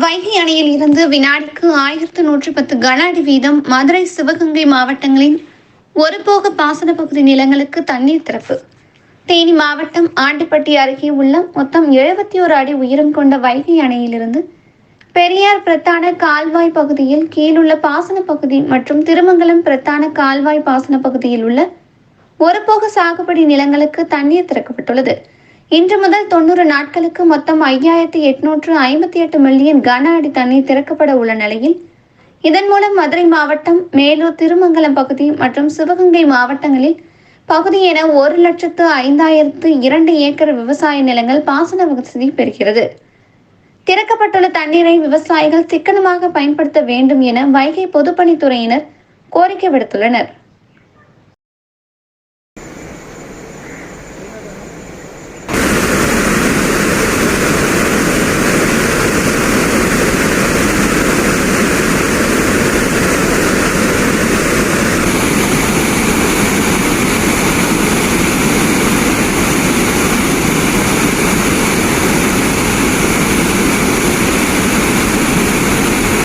வைகை அணையில் இருந்து வினாடிக்கு 1110 கன அடி வீதம் மதுரை, சிவகங்கை மாவட்டங்களின் ஒருபோக பாசன பகுதி நிலங்களுக்கு தண்ணீர் திறப்பு. தேனி மாவட்டம் ஆண்டிப்பட்டி அருகே உள்ள மொத்தம் 71 அடி உயரம் கொண்ட வைகை அணையிலிருந்து பெரியார் பிரதான கால்வாய் பகுதியில் கீழுள்ள பாசன பகுதி மற்றும் திருமங்கலம் பிரதான கால்வாய் பாசன பகுதியில் உள்ள ஒருபோக சாகுபடி நிலங்களுக்கு தண்ணீர் திறக்கப்பட்டுள்ளது. இன்று முதல் 90 நாட்களுக்கு மொத்தம் 5858 மில்லியன் கன அடி தண்ணீர் திறக்கப்பட உள்ள நிலையில், இதன் மூலம் மதுரை மாவட்டம், மேலூர், திருமங்கலம் பகுதி மற்றும் சிவகங்கை மாவட்டங்களில் பகுதி என 1,05,002 ஏக்கர் விவசாய நிலங்கள் பாசன வசதி பெறுகிறது. திறக்கப்பட்டுள்ள தண்ணீரை விவசாயிகள் சிக்கனமாக பயன்படுத்த வேண்டும் என வைகை பொதுப்பணித்துறையினர் கோரிக்கை விடுத்துள்ளனர்.